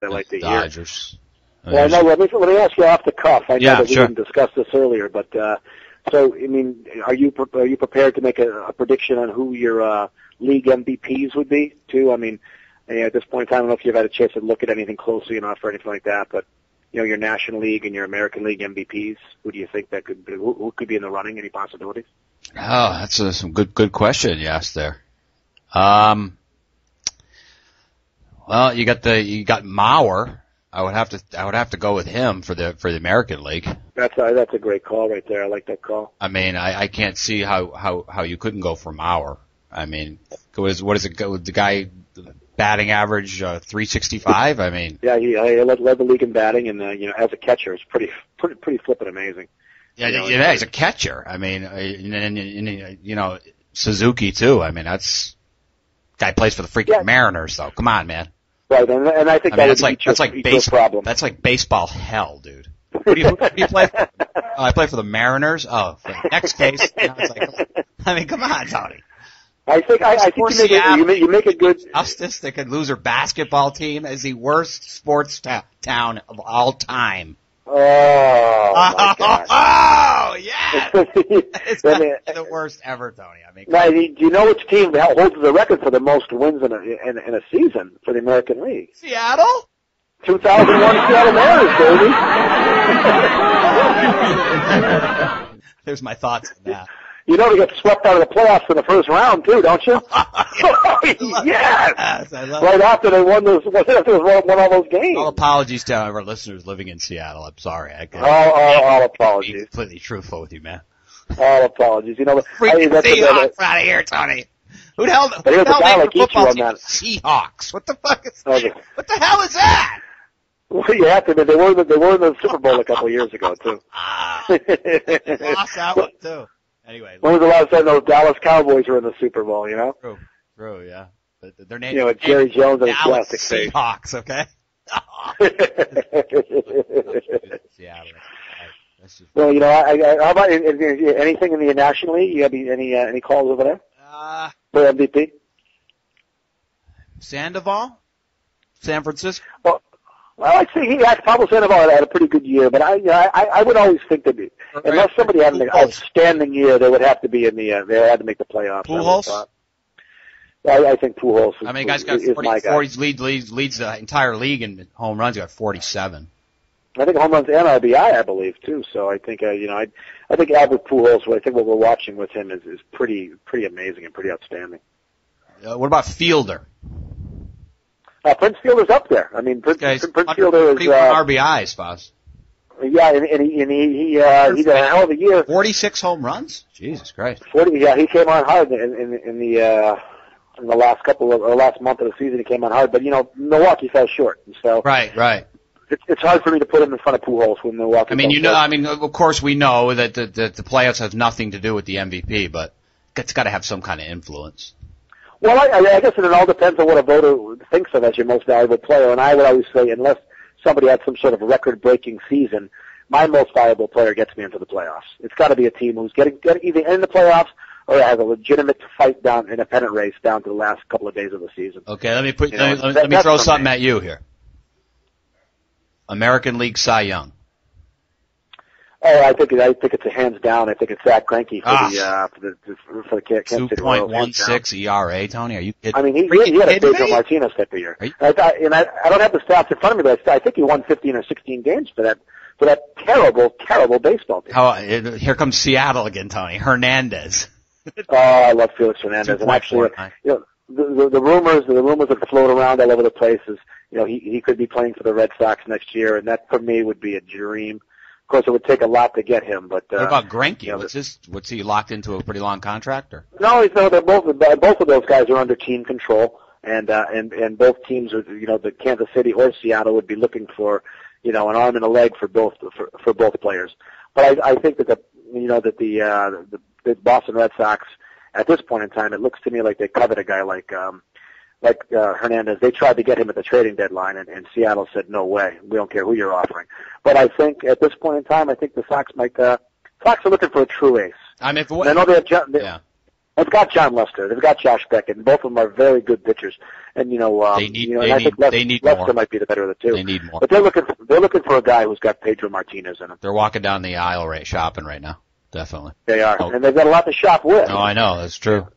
I'd like to hear. Dodgers. Well, I know. Let me ask you off the cuff. I know that we sure. didn't discuss this earlier, but so I mean, are you prepared to make a prediction on who your league MVPs would be too? I mean, at this point in time, I don't know if you've had a chance to look at anything closely enough or anything like that, but your National League and your American League MVPs, who do you think that could be? Who could be in the running? Any possibilities? Oh, that's some good question you asked there. Well, you got Mauer. I would have to go with him for the American League. That's a great call right there. I like that call. I mean, I can't see how you couldn't go for Mauer. I mean, what is it? The guy batting average 365. I mean, yeah, he led the league in batting, and as a catcher, it's pretty flippin' amazing. Yeah, he's a catcher. I mean, and Suzuki too. I mean, guy plays for the freaking Mariners, though. Come on, man. Right, and I think that's like baseball. That's like baseball hell, dude. Who do you play for? I play for the Mariners. Oh, next case. I mean, come on, Tony. I think you make a good. Justice, the loser basketball team, is the worst sports town of all time. Oh, my God. Oh, yeah! It's the worst ever, Tony. I mean, now, do you know which team holds the record for the most wins in a season for the American League? Seattle? 2001 Seattle Mariners, baby. There's my thoughts on that. You know they get swept out of the playoffs in the first round too, don't you? Yes. Right after they won those, won all those games. All apologies to our listeners living in Seattle. I'm sorry. All apologies. Be completely truthful with you, man. All apologies. Freaking Seahawks out of here, Tony. Who the hell? But here's a guy like you on that. Seahawks. What the fuck is that? What the hell is that? Well, you have to admit, they were in the Super Bowl a couple of years ago too. Lost that one too. Anyway, when was the last time those Dallas Cowboys were in the Super Bowl? True, yeah. But their name, with Jerry Jones and his Dallas plastic face. Seahawks, okay. Seattle. Well, how about anything in the National League? You have any calls over there for MVP? Sandoval, San Francisco. Well, I'd say Pablo Sandoval had a pretty good year, but I would always think that unless somebody had an outstanding year, they would have to be in the they had to make the playoffs. Pujols? I think Pujols. I mean, guy's got 40 leads the entire league in home runs. He got 47. I think home runs and RBI, I believe too. So I think I think Albert Pujols. I think what we're watching with him is pretty amazing and pretty outstanding. What about Fielder? Prince Fielder's up there. I mean, Prince Fielder is RBIs, Foz. Yeah, and he had a hell of a year. 46 home runs. Jesus Christ. 40. Yeah, he came on hard in the last month of the season. He came on hard, but Milwaukee fell short. So right. It's hard for me to put him in front of Pujols when Milwaukee. I mean, of course we know that the playoffs have nothing to do with the MVP, but it's got to have some kind of influence. Well, I guess it all depends on what a voter thinks of as your most valuable player, and I would always say unless somebody had some sort of record-breaking season, my most valuable player gets me into the playoffs. It's got to be a team who's getting either in the playoffs or has a legitimate fight down in a pennant race down to the last couple of days of the season. Okay, let me throw something at you here. American League Cy Young. Oh, I think it's a hands down. I think it's Zach Greinke for the Kansas City Royals. 2.16 ERA, Tony. Are you kidding? I mean, he had a Pedro Martinez type of year. I don't have the stats in front of me, but I think he won 15 or 16 games for that terrible baseball team. Here comes Seattle again, Tony. Hernandez. Oh, I love Felix Hernandez. And actually, the rumors that float around all over the place is, he could be playing for the Red Sox next year, and that for me would be a dream. Of course, it would take a lot to get him, but what about Greinke? What's he locked into a pretty long contract? Or? No, they're both of those guys are under team control, and both teams, the Kansas City or Seattle would be looking for, an arm and a leg for both players. But I think that the Boston Red Sox at this point in time, it looks to me like they covet a guy like Hernandez. They tried to get him at the trading deadline, and Seattle said, no way, we don't care who you're offering. But I think at this point in time, I think the Sox are looking for a true ace. I mean, I know they have They've got John Lester. They've got Josh Beckett, and both of them are very good pitchers. And they need Lester more. might be the better of the two. They need more. But they're looking for a guy who's got Pedro Martinez in him. They're walking down the aisle shopping right now. Definitely. They are, oh. and they've got a lot to shop with. Oh, I know, that's true.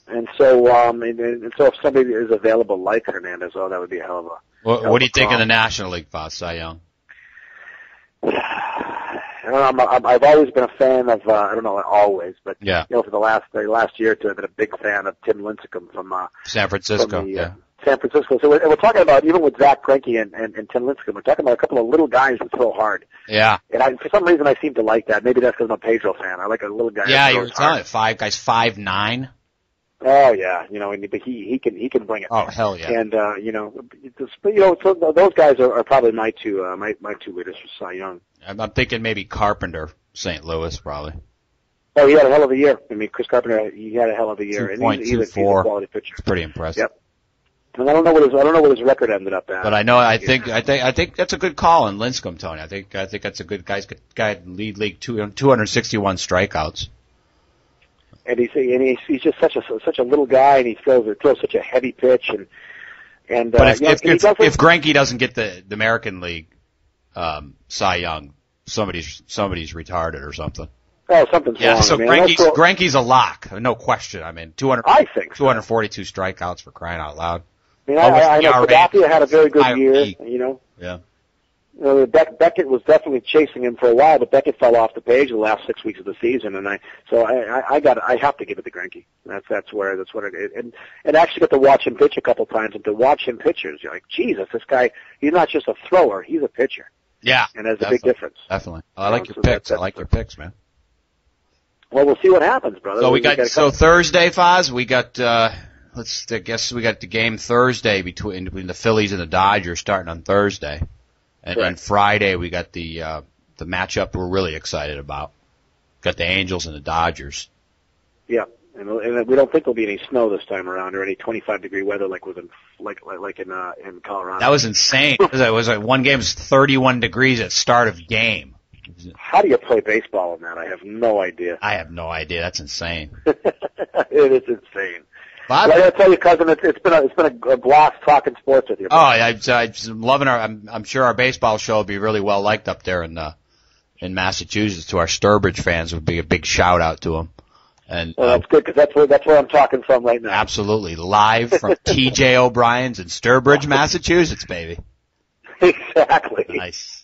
And so, and so if somebody is available like Hernandez, oh, that would be a hell of a. What do you think of the National League, Faz, Cy Young? I've always been a fan of, I don't know, always, but yeah. For the last year or two, I've been a big fan of Tim Lincecum from San Francisco. San Francisco. So we're talking about, even with Zach Greinke and Tim Lincecum, we're talking about a couple of little guys who throw hard. Yeah. And for some reason, I seem to like that. Maybe that's because I'm a Pedro fan. I like a little guy. Yeah, you're telling it. 5'9". Oh yeah, but he can bring it. Oh hell yeah. And so those guys are probably my two leaders for Cy Young. I'm thinking maybe Carpenter, St. Louis, probably. Oh, he had a hell of a year. I mean, Chris Carpenter, he had a hell of a year, and he's a quality pitcher. It's pretty impressive. Yep. And I don't know what his record ended up at. But I think that's a good call in Lincecum, Tony. I think that's a good guy lead league 261 strikeouts. And he's just such a little guy, and he throws such a heavy pitch, and but if Greinke doesn't get the American League Cy Young, somebody's retarded or something. Oh, something's wrong. Yeah, so Greinke's a lock, no question. I mean, 242 strikeouts for crying out loud. I mean, I know Sabathia had a very good year, Yeah. Beckett was definitely chasing him for a while, but Beckett fell off the page the last 6 weeks of the season, and I have to give it to Greinke. That's what it is. And actually got to watch him pitch a couple times, and to watch him pitchers, you're like, Jesus, this guy, he's not just a thrower, he's a pitcher. Yeah. And there's a big difference. Definitely. I like your picks. I like your picks, man. Well, we'll see what happens, brother. So Thursday, Faz, we got we got the game Thursday between the Phillies and the Dodgers starting on Thursday. And then Friday we got the matchup we're really excited about. Got the Angels and the Dodgers. Yeah, and we don't think there'll be any snow this time around, or any 25-degree weather like in Colorado. That was insane. It was one game was 31 degrees at start of game. How do you play baseball in that? I have no idea. That's insane. It is insane. Bob? I got to tell you, cousin, it's been a blast talking sports with you. Oh, I'm loving I'm sure our baseball show will be really well liked up there in Massachusetts. To our Sturbridge fans, would be a big shout out to them. And that's good, because that's where I'm talking from right now. Absolutely, live from T.J. O'Brien's in Sturbridge, Massachusetts, baby. Exactly. Nice.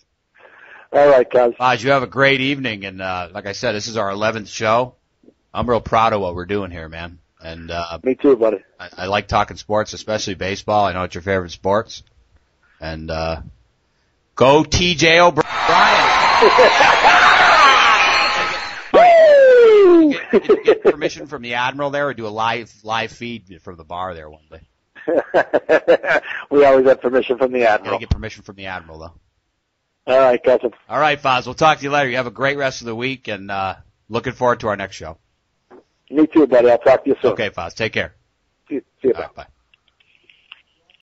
All right, guys. Faz, you have a great evening, and like I said, this is our 11th show. I'm real proud of what we're doing here, man. And me too, buddy. I like talking sports, especially baseball. I know it's your favorite sports. And go T.J. O'Brien. Did you get permission from the Admiral there, or do a live feed from the bar there one day? We always have permission from the Admiral. Gotta get permission from the Admiral, though. All right, cousin. All right, Faz. We'll talk to you later. You have a great rest of the week, and looking forward to our next show. Me too, buddy. I'll talk to you soon. Okay, Faz. Take care. See you. All right, bye.